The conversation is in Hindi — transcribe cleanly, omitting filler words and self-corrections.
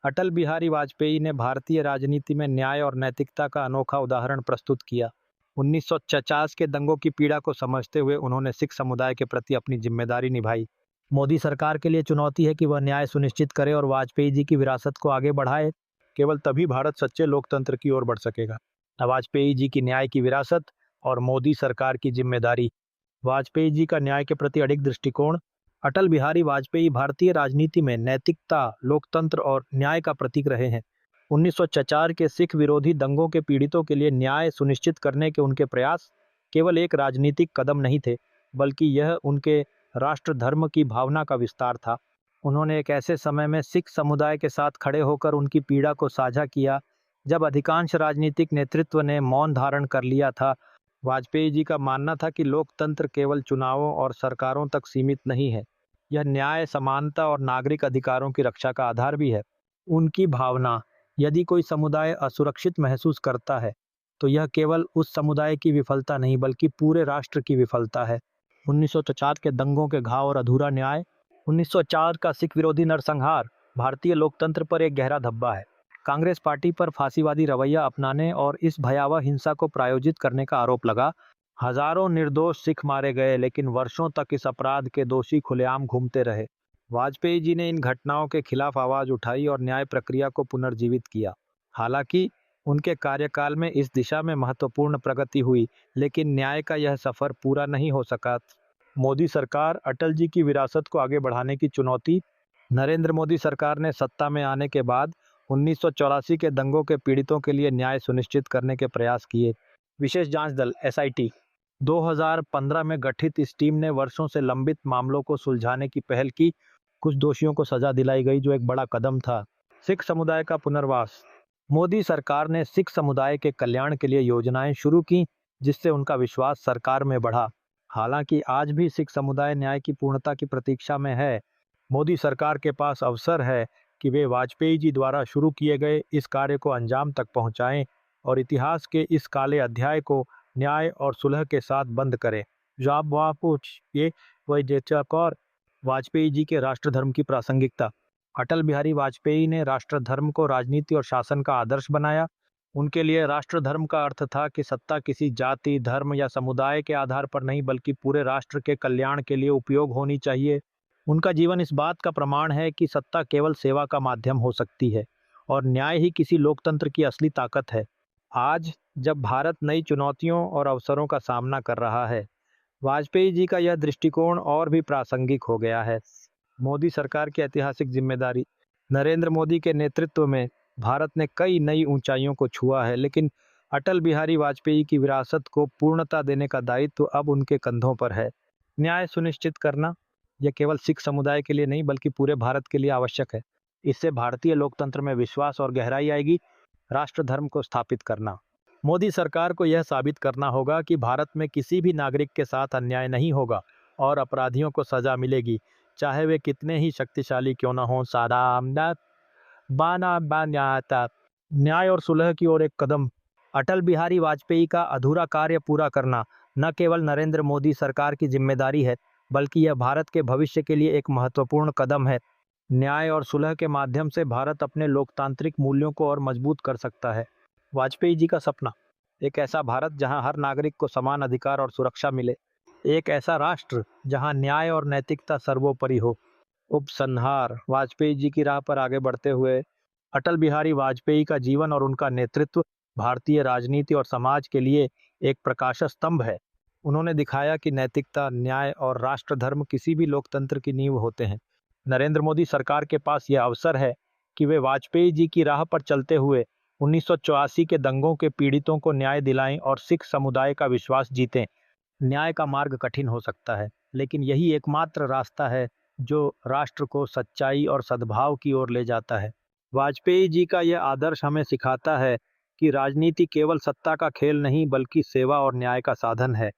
अटल बिहारी वाजपेयी ने भारतीय राजनीति में न्याय और नैतिकता का अनोखा उदाहरण प्रस्तुत किया। 1950 के दंगों की पीड़ा को समझते हुए उन्होंने सिख समुदाय के प्रति अपनी जिम्मेदारी निभाई। मोदी सरकार के लिए चुनौती है कि वह न्याय सुनिश्चित करे और वाजपेयी जी की विरासत को आगे बढ़ाए। केवल तभी भारत सच्चे लोकतंत्र की ओर बढ़ सकेगा। वाजपेयी जी की न्याय की विरासत और मोदी सरकार की जिम्मेदारी। वाजपेयी जी का न्याय के प्रति अडिग दृष्टिकोण। अटल बिहारी वाजपेयी भारतीय राजनीति में नैतिकता, लोकतंत्र और न्याय का प्रतीक रहे हैं। 1954 के सिख विरोधी दंगों के पीड़ितों के लिए न्याय सुनिश्चित करने के उनके प्रयास केवल एक राजनीतिक कदम नहीं थे, बल्कि यह उनके राष्ट्र धर्म की भावना का विस्तार था। उन्होंने एक ऐसे समय में सिख समुदाय के साथ खड़े होकर उनकी पीड़ा को साझा किया, जब अधिकांश राजनीतिक नेतृत्व ने मौन धारण कर लिया था। वाजपेयी जी का मानना था कि लोकतंत्र केवल चुनावों और सरकारों तक सीमित नहीं है, यह न्याय, समानता और नागरिक अधिकारों की रक्षा का आधार भी है। उनकी भावना, यदि कोई समुदाय असुरक्षित महसूस करता है, तो यह केवल उस समुदाय की विफलता नहीं बल्कि पूरे राष्ट्र की विफलता है। 1904 के दंगों के घाव और अधूरा न्याय। 1904 का सिख विरोधी नरसंहार भारतीय लोकतंत्र पर एक गहरा धब्बा है। कांग्रेस पार्टी पर फांसीवादी रवैया अपनाने और इस भयावह हिंसा को प्रायोजित करने का आरोप लगा। हजारों निर्दोष सिख मारे गए, लेकिन वर्षों तक इस अपराध के दोषी खुलेआम घूमते रहे। वाजपेयी जी ने इन घटनाओं के खिलाफ आवाज उठाई और न्याय प्रक्रिया को पुनर्जीवित किया। हालांकि उनके कार्यकाल में इस दिशा में महत्वपूर्ण प्रगति हुई, लेकिन न्याय का यह सफर पूरा नहीं हो सका। मोदी सरकार, अटल जी की विरासत को आगे बढ़ाने की चुनौती। नरेंद्र मोदी सरकार ने सत्ता में आने के बाद 1984 के दंगों के पीड़ितों के लिए न्याय सुनिश्चित करने के प्रयास किए। विशेष जांच दल (SIT) 2015 में गठित इस टीम ने वर्षों से लंबित मामलों को सुलझाने की पहल की। कुछ दोषियों को सजा दिलाई गई, जो एक बड़ा कदम था। सिख समुदाय का पुनर्वास। मोदी सरकार ने सिख समुदाय के कल्याण के लिए योजनाएं शुरू की, जिससे उनका विश्वास सरकार में बढ़ा। हालांकि आज भी सिख समुदाय न्याय की पूर्णता की प्रतीक्षा में है। मोदी सरकार के पास अवसर है कि वे वाजपेयी जी द्वारा शुरू किए गए इस कार्य को अंजाम तक पहुंचाएं और इतिहास के इस काले अध्याय को न्याय और सुलह के साथ बंद करें। जवाब ये और वाजपेयी जी के राष्ट्रधर्म की प्रासंगिकता। अटल बिहारी वाजपेयी ने राष्ट्रधर्म को राजनीति और शासन का आदर्श बनाया। उनके लिए राष्ट्रधर्म का अर्थ था कि सत्ता किसी जाति, धर्म या समुदाय के आधार पर नहीं, बल्कि पूरे राष्ट्र के कल्याण के लिए उपयोग होनी चाहिए। उनका जीवन इस बात का प्रमाण है कि सत्ता केवल सेवा का माध्यम हो सकती है और न्याय ही किसी लोकतंत्र की असली ताकत है। आज जब भारत नई चुनौतियों और अवसरों का सामना कर रहा है, वाजपेयी जी का यह दृष्टिकोण और भी प्रासंगिक हो गया है। मोदी सरकार की ऐतिहासिक जिम्मेदारी। नरेंद्र मोदी के नेतृत्व में भारत ने कई नई ऊंचाइयों को छुआ है, लेकिन अटल बिहारी वाजपेयी की विरासत को पूर्णता देने का दायित्व अब उनके कंधों पर है। न्याय सुनिश्चित करना यह केवल सिख समुदाय के लिए नहीं, बल्कि पूरे भारत के लिए आवश्यक है। इससे भारतीय लोकतंत्र में विश्वास और गहराई आएगी। राष्ट्र धर्म को स्थापित करना। मोदी सरकार को यह साबित करना होगा कि भारत में किसी भी नागरिक के साथ अन्याय नहीं होगा और अपराधियों को सजा मिलेगी, चाहे वे कितने ही शक्तिशाली क्यों न हों। न्याय और सुलह की ओर एक कदम। अटल बिहारी वाजपेयी का अधूरा कार्य पूरा करना न केवल नरेंद्र मोदी सरकार की जिम्मेदारी है, बल्कि यह भारत के भविष्य के लिए एक महत्वपूर्ण कदम है। न्याय और सुलह के माध्यम से भारत अपने लोकतांत्रिक मूल्यों को और मजबूत कर सकता है। वाजपेयी जी का सपना। एक ऐसा भारत जहां हर नागरिक को समान अधिकार और सुरक्षा मिले। एक ऐसा राष्ट्र जहां न्याय और नैतिकता सर्वोपरि हो। उपसंहार। वाजपेयी जी की राह पर आगे बढ़ते हुए, अटल बिहारी वाजपेयी का जीवन और उनका नेतृत्व भारतीय राजनीति और समाज के लिए एक प्रकाश स्तंभ है। उन्होंने दिखाया कि नैतिकता, न्याय और राष्ट्रधर्म किसी भी लोकतंत्र की नींव होते हैं। नरेंद्र मोदी सरकार के पास यह अवसर है कि वे वाजपेयी जी की राह पर चलते हुए 1984 के दंगों के पीड़ितों को न्याय दिलाएं और सिख समुदाय का विश्वास जीतें। न्याय का मार्ग कठिन हो सकता है, लेकिन यही एकमात्र रास्ता है जो राष्ट्र को सच्चाई और सद्भाव की ओर ले जाता है। वाजपेयी जी का यह आदर्श हमें सिखाता है कि राजनीति केवल सत्ता का खेल नहीं, बल्कि सेवा और न्याय का साधन है।